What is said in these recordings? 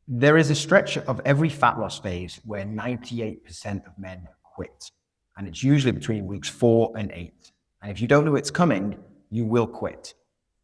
There is a stretch of every fat loss phase where 98% of men quit. And it's usually between weeks 4 and 8. And if you don't know it's coming, you will quit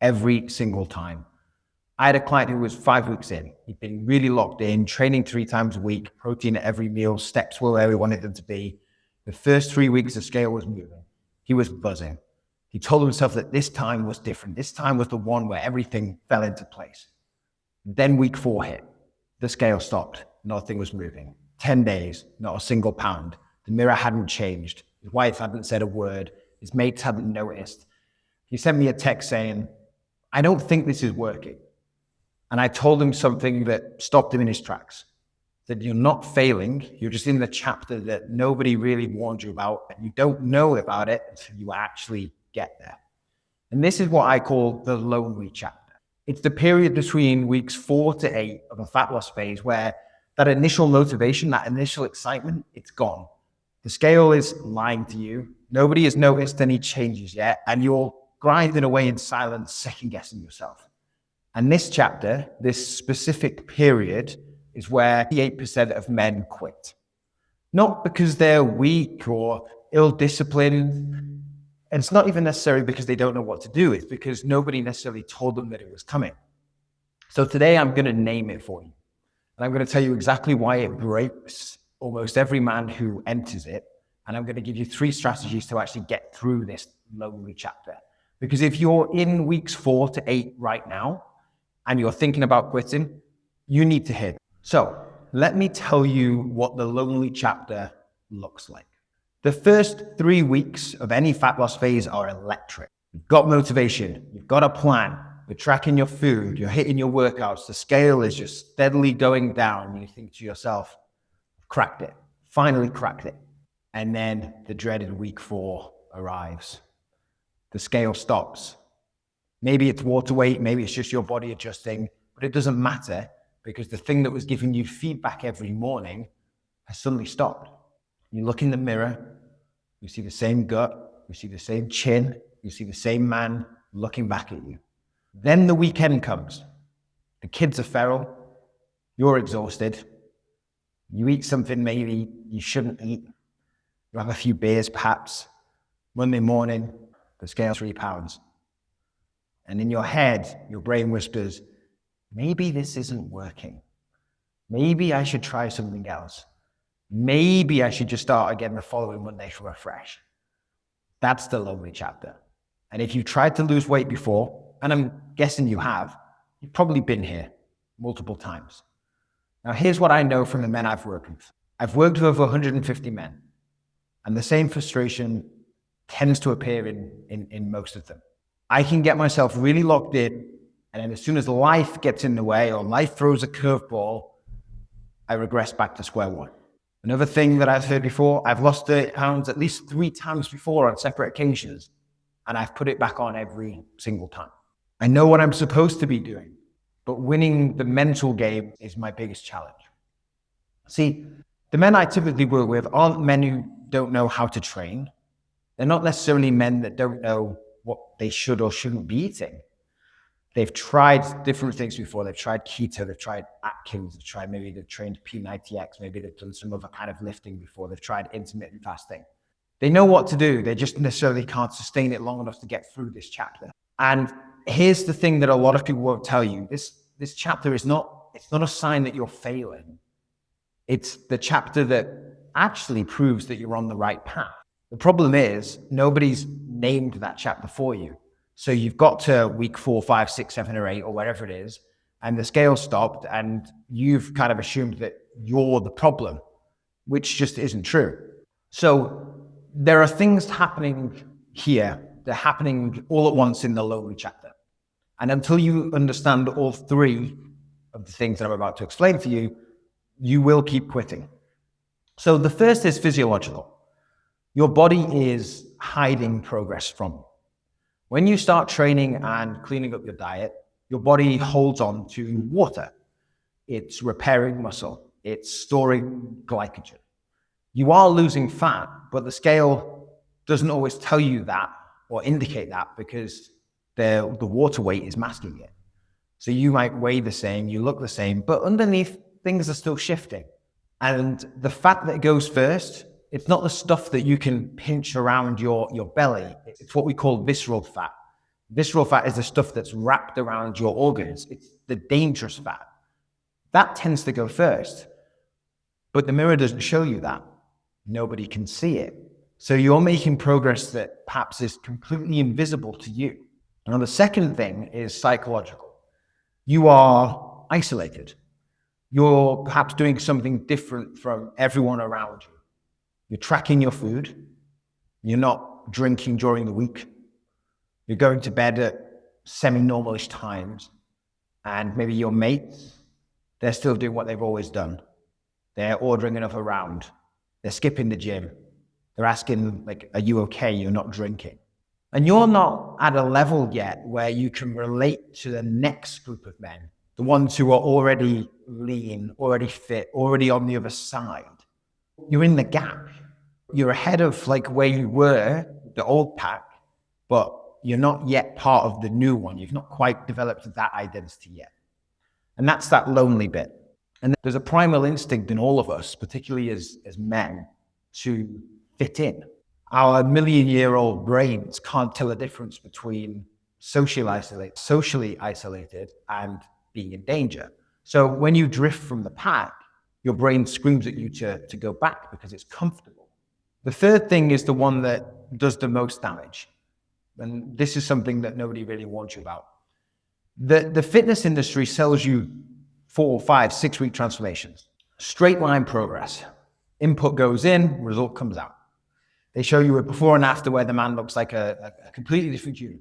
every single time. I had a client who was 5 weeks in. He'd been really locked in, training 3 times a week, protein at every meal, steps were where we wanted them to be. The first 3 weeks, the scale was moving. He was buzzing. He told himself that this time was different. This time was the one where everything fell into place. Then week 4 hit. The scale stopped. Nothing was moving. 10 days, not a single pound. The mirror hadn't changed. His wife hadn't said a word. His mates hadn't noticed. He sent me a text saying, "I don't think this is working." And I told him something that stopped him in his tracks. That you're not failing. You're just in the chapter that nobody really warned you about, and you don't know about it until you actually get there. And this is what I call the lonely chapter. It's the period between weeks 4 to 8 of a fat loss phase where that initial motivation, that initial excitement, it's gone. The scale is lying to you. Nobody has noticed any changes yet, and you're grinding away in silence, second guessing yourself. And this chapter, this specific period, is where 8% of men quit. Not because they're weak or ill-disciplined. And it's not even necessarily because they don't know what to do. It's because nobody necessarily told them that it was coming. So today I'm going to name it for you. And I'm going to tell you exactly why it breaks almost every man who enters it. And I'm going to give you 3 strategies to actually get through this lonely chapter. Because if you're in weeks 4 to 8 right now, and you're thinking about quitting, you need to hear. So let me tell you what the lonely chapter looks like. The first 3 weeks of any fat loss phase are electric. You've got motivation, you've got a plan, you're tracking your food, you're hitting your workouts, the scale is just steadily going down, and you think to yourself, "I've cracked it, finally cracked it." And then the dreaded week 4 arrives. The scale stops. Maybe it's water weight, maybe it's just your body adjusting, but it doesn't matter because the thing that was giving you feedback every morning has suddenly stopped. You look in the mirror, you see the same gut, you see the same chin, you see the same man looking back at you. Then the weekend comes. The kids are feral, you're exhausted, you eat something maybe you shouldn't eat, you have a few beers perhaps. Monday morning, the scale's 3 pounds. And in your head, your brain whispers, maybe this isn't working. Maybe I should try something else. Maybe I should just start again the following Monday from afresh. That's the lonely chapter. And if you've tried to lose weight before, and I'm guessing you have, you've probably been here multiple times. Now, here's what I know from the men I've worked with. I've worked with over 150 men, and the same frustration tends to appear in most of them. I can get myself really locked in, and then as soon as life gets in the way or life throws a curveball, I regress back to square one. Another thing that I've heard before, I've lost 30 pounds at least 3 times before on separate occasions, and I've put it back on every single time. I know what I'm supposed to be doing, but winning the mental game is my biggest challenge. See, the men I typically work with aren't men who don't know how to train. They're not necessarily men that don't know what they should or shouldn't be eating. They've tried different things before. They've tried keto, they've tried Atkins, they've trained P90X, maybe they've done some other kind of lifting before. They've tried intermittent fasting. They know what to do. They just necessarily can't sustain it long enough to get through this chapter. And here's the thing that a lot of people won't tell you. This chapter it's not a sign that you're failing. It's the chapter that actually proves that you're on the right path. The problem is nobody's named that chapter for you. So you've got to week 4, 5, 6, 7, or 8, or whatever it is, and the scale stopped, and you've kind of assumed that you're the problem, which just isn't true. So there are things happening here. They're happening all at once in the lonely chapter. And until you understand all 3 of the things that I'm about to explain to you, you will keep quitting. So the first is physiological. Your body is hiding progress from you. When you start training and cleaning up your diet, your body holds on to water. It's repairing muscle. It's storing glycogen. You are losing fat, but the scale doesn't always tell you that or indicate that because the water weight is masking it. So you might weigh the same, you look the same, but underneath things are still shifting. And the fat that goes first, it's not the stuff that you can pinch around your belly. It's what we call visceral fat. Visceral fat is the stuff that's wrapped around your organs. It's the dangerous fat. That tends to go first. But the mirror doesn't show you that. Nobody can see it. So you're making progress that perhaps is completely invisible to you. Now, the second thing is psychological. You are isolated. You're perhaps doing something different from everyone around you. You're tracking your food. You're not drinking during the week. You're going to bed at semi-normalish times. And maybe your mates, they're still doing what they've always done. They're ordering enough around. They're skipping the gym. They're asking, like, are you okay? You're not drinking. And you're not at a level yet where you can relate to the next group of men, the ones who are already lean, already fit, already on the other side. You're in the gap. You're ahead of like where you were, the old pack, but you're not yet part of the new one. You've not quite developed that identity yet. And that's that lonely bit. And there's a primal instinct in all of us, particularly as men, to fit in. Our million-year-old brains can't tell the difference between socially isolated and being in danger. So when you drift from the pack, your brain screams at you to go back because it's comfortable. The third thing is the one that does the most damage. And this is something that nobody really warns you about. The fitness industry sells you 4, 5, 6 week transformations. Straight line progress. Input goes in, result comes out. They show you a before and after where the man looks like a completely different human.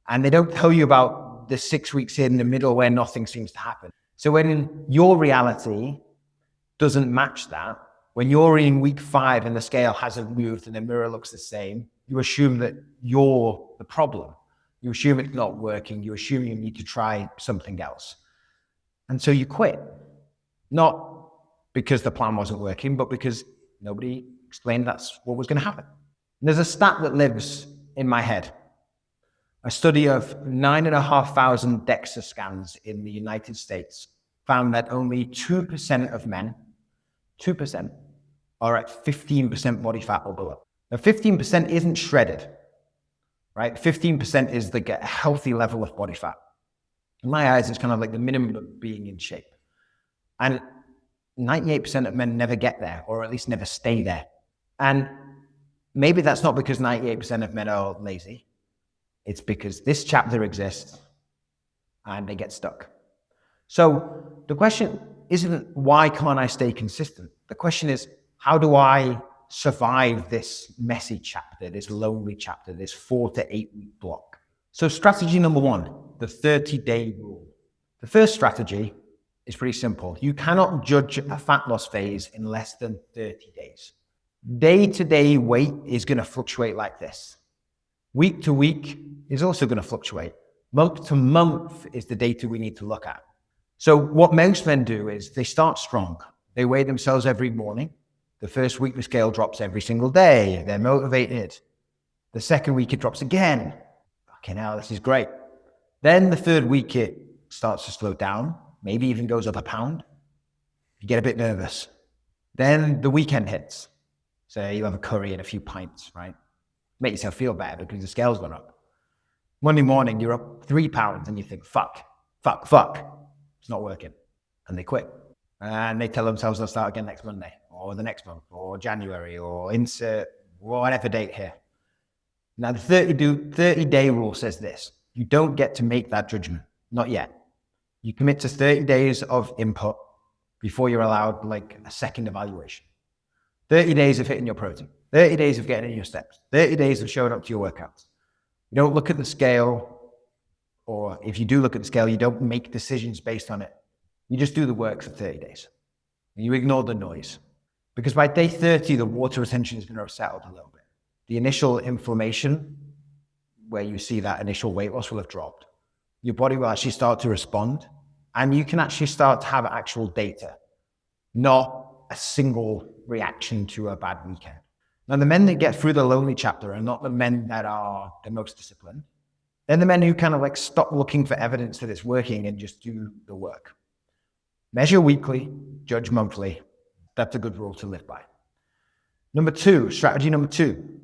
And they don't tell you about the 6 weeks in the middle where nothing seems to happen. So when your reality doesn't match that, when you're in week 5 and the scale hasn't moved and the mirror looks the same, you assume that you're the problem. You assume it's not working. You assume you need to try something else. And so you quit. Not because the plan wasn't working, but because nobody explained that's what was going to happen. And there's a stat that lives in my head. A study of 9,500 DEXA scans in the United States found that only 2% of men, 2%, are at 15% body fat or below. Now, 15% isn't shredded, right? 15% is a healthy level of body fat. In my eyes, it's kind of like the minimum of being in shape. And 98% of men never get there, or at least never stay there. And maybe that's not because 98% of men are lazy. It's because this chapter exists and they get stuck. So the question isn't why can't I stay consistent? The question is, how do I survive this messy chapter, this lonely chapter, this 4 to 8 week block? So strategy number 1, the 30-day rule. The first strategy is pretty simple. You cannot judge a fat loss phase in less than 30 days. Day-to-day weight is going to fluctuate like this. Week to week is also going to fluctuate. Month to month is the data we need to look at. So what most men do is they start strong. They weigh themselves every morning. The first week, the scale drops every single day. They're motivated. The second week, it drops again. Okay, now this is great. Then the third week, it starts to slow down, maybe even goes up a pound. You get a bit nervous. Then the weekend hits. So you have a curry and a few pints, right? Make yourself feel better because the scale's gone up. Monday morning, you're up 3 pounds and you think, fuck. It's not working. And they quit. And they tell themselves they'll start again next Monday or the next month or January or insert whatever date here. Now, the 30-day rule says this. You don't get to make that judgment. Not yet. You commit to 30 days of input before you're allowed like a second evaluation. 30 days of hitting your protein. 30 days of getting in your steps. 30 days of showing up to your workouts. You don't look at the scale, or if you do look at the scale, you don't make decisions based on it. You just do the work for 30 days. And you ignore the noise. Because by day 30, the water retention is going to have settled a little bit. The initial inflammation, where you see that initial weight loss, will have dropped. Your body will actually start to respond, and you can actually start to have actual data, not a single reaction to a bad weekend. Now, the men that get through the lonely chapter are not the men that are the most disciplined. They're the men who kind of like stop looking for evidence that it's working and just do the work. Measure weekly, judge monthly. That's a good rule to live by. Strategy number two,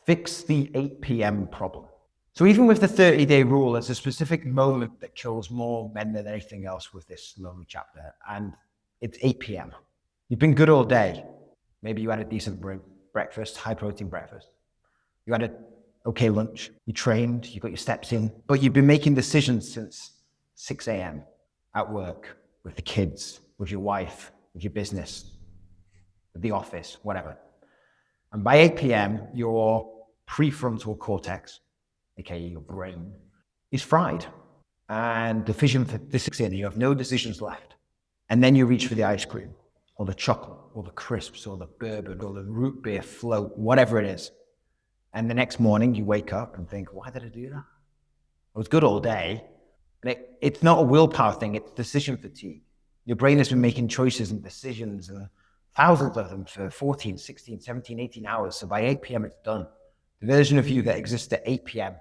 fix the 8 p.m. problem. So even with the 30-day rule, there's a specific moment that kills more men than anything else with this lonely chapter. And it's 8 p.m. You've been good all day. Maybe you had a decent breakfast, high protein breakfast. You had an okay lunch. You trained, you got your steps in, but you've been making decisions since 6 a.m. at work, with the kids, with your wife, with your business, with the office, whatever. And by 8 p.m., your prefrontal cortex, aka your brain, is fried. And the vision for this is in, you have no decisions left. And then you reach for the ice cream, or the chocolate, or the crisps, or the bourbon, or the root beer float, whatever it is. And the next morning you wake up and think, why did I do that? I was good all day. And it's not a willpower thing, it's decision fatigue. Your brain has been making choices and decisions, and thousands of them for 14, 16, 17, 18 hours. So by 8 p.m. it's done. The version of you that exists at 8 p.m.,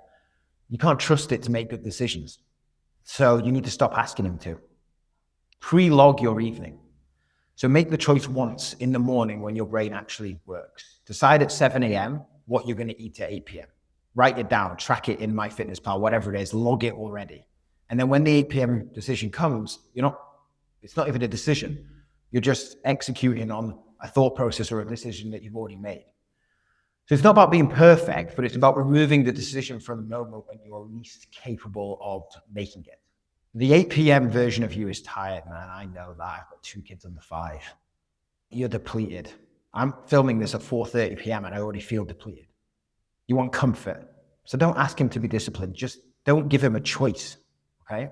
you can't trust it to make good decisions. So you need to stop asking him to. Pre-log your evening. So make the choice once in the morning when your brain actually works. Decide at 7 a.m. what you're going to eat at 8 p.m. Write it down, track it in MyFitnessPal, whatever it is, log it already. And then when the 8 p.m. decision comes, it's not even a decision. You're just executing on a thought process or a decision that you've already made. So it's not about being perfect, but it's about removing the decision from the moment when you're least capable of making it. The 8 p.m. version of you is tired, man. I know that. I've got 2 kids under 5. You're depleted. I'm filming this at 4:30 p.m. and I already feel depleted. You want comfort. So don't ask him to be disciplined. Just don't give him a choice, okay?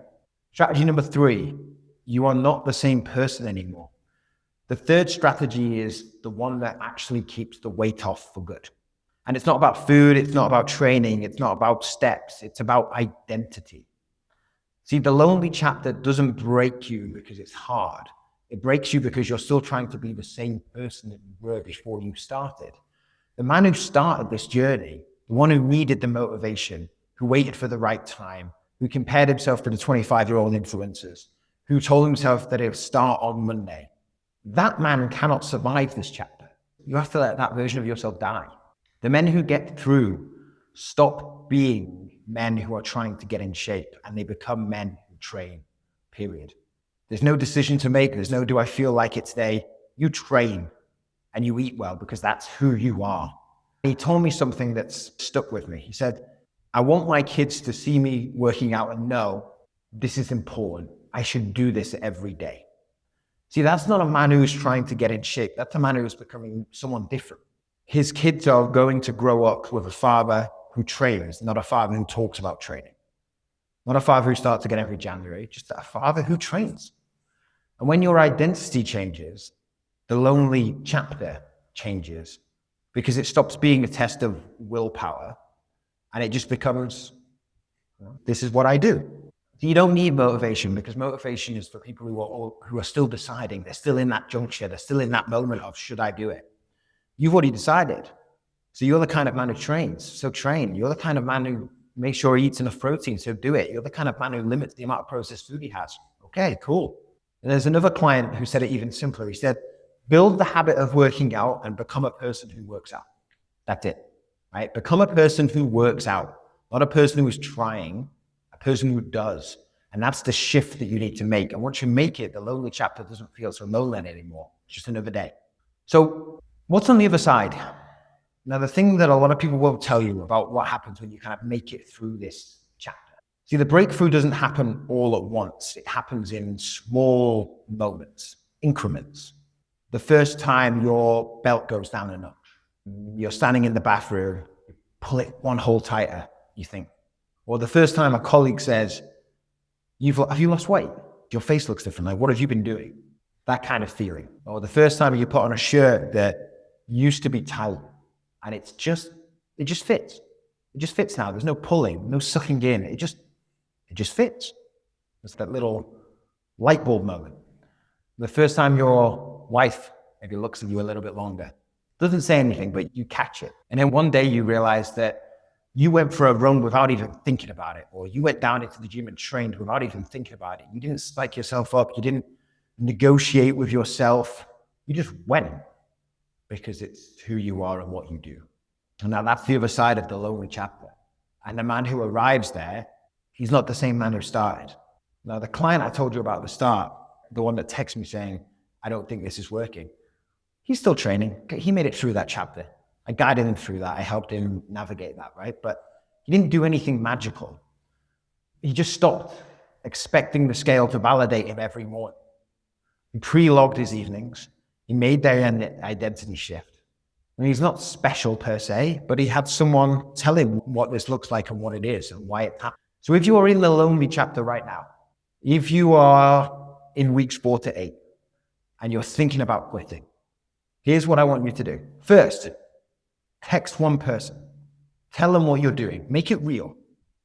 Strategy number 3, you are not the same person anymore. The third strategy is the one that actually keeps the weight off for good. And it's not about food, it's not about training, it's not about steps, it's about identity. See, the lonely chapter doesn't break you because it's hard. It breaks you because you're still trying to be the same person that you were before you started. The man who started this journey, the one who needed the motivation, who waited for the right time, who compared himself to the 25-year-old influencers, who told himself that it would start on Monday, that man cannot survive this chapter. You have to let that version of yourself die. The men who get through stop being men who are trying to get in shape, and they become men who train, period. There's no decision to make. There's no, do I feel like it today? You train and you eat well because that's who you are. He told me something that's stuck with me. He said, I want my kids to see me working out and know this is important. I should do this every day. See, that's not a man who's trying to get in shape. That's a man who's becoming someone different. His kids are going to grow up with a father who trains, not a father who talks about training. Not a father who starts again every January, just a father who trains. And when your identity changes, the lonely chapter changes because it stops being a test of willpower and it just becomes, this is what I do. You don't need motivation because motivation is for people who are still deciding. They're still in that juncture. They're still in that moment of, should I do it? You've already decided. So you're the kind of man who trains. So train. You're the kind of man who makes sure he eats enough protein. So do it. You're the kind of man who limits the amount of processed food he has. Okay, cool. And there's another client who said it even simpler. He said, build the habit of working out and become a person who works out. That's it, right? Become a person who works out, not a person who is trying, a person who does. And that's the shift that you need to make. And once you make it, the lonely chapter doesn't feel so lonely anymore. It's just another day. So what's on the other side? Now, the thing that a lot of people won't tell you about what happens when you kind of make it through this chapter. See, the breakthrough doesn't happen all at once. It happens in small moments, increments. The first time your belt goes down a notch, you're standing in the bathroom, you pull it one hole tighter, you think. Or the first time a colleague says, have you lost weight? Your face looks different. Like, what have you been doing? That kind of feeling. Or the first time you put on a shirt that used to be tight and it just fits. It just fits now. There's no pulling, no sucking in. It just fits. It's that little light bulb moment. The first time your wife maybe looks at you a little bit longer, doesn't say anything, but you catch it. And then one day you realize that you went for a run without even thinking about it, or you went down into the gym and trained without even thinking about it. You didn't spike yourself up. You didn't negotiate with yourself. You just went because it's who you are and what you do. And now that's the other side of the lonely chapter. And the man who arrives there, he's not the same man who started. Now, the client I told you about at the start, the one that texted me saying, I don't think this is working, he's still training. He made it through that chapter. I guided him through that. I helped him navigate that, right? But he didn't do anything magical. He just stopped expecting the scale to validate him every morning. He pre-logged his evenings. He made their identity shift. And he's not special per se, but he had someone tell him what this looks like and what it is and why it happened. So if you are in the lonely chapter right now, if you are in weeks 4 to 8 and you're thinking about quitting, here's what I want you to do. First, text one person. Tell them what you're doing. Make it real.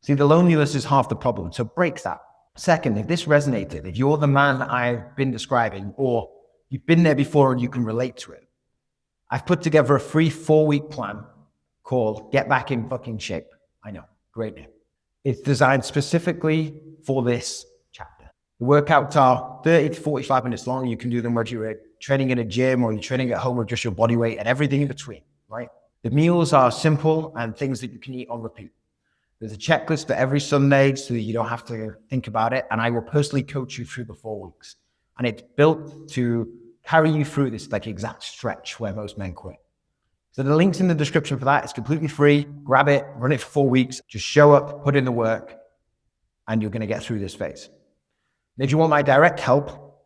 See, the loneliness is half the problem, so break that. Second, if this resonated, if you're the man I've been describing, or you've been there before and you can relate to it, I've put together a free 4-week plan called Get Back in Fucking Shape. I know, great name. It's designed specifically for this chapter. The workouts are 30 to 45 minutes long. You can do them whether you're training in a gym or you're training at home or just your body weight and everything in between, right? The meals are simple and things that you can eat on repeat. There's a checklist for every Sunday so that you don't have to think about it. And I will personally coach you through the 4 weeks. And it's built to carry you through this like exact stretch where most men quit. So the link's in the description for that. It's completely free. Grab it, run it for 4 weeks. Just show up, put in the work, and you're going to get through this phase. And if you want my direct help,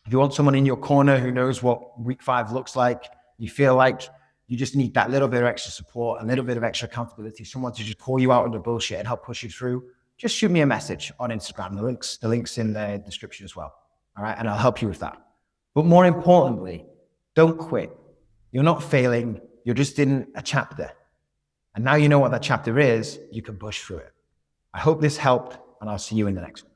if you want someone in your corner who knows what week 5 looks like, you feel like you just need that little bit of extra support, a little bit of extra accountability, someone to just call you out on the bullshit and help push you through, just shoot me a message on Instagram. The link's in the description as well. All right. And I'll help you with that. But more importantly, don't quit. You're not failing. You're just in a chapter. And now you know what that chapter is, you can push through it. I hope this helped, and I'll see you in the next one.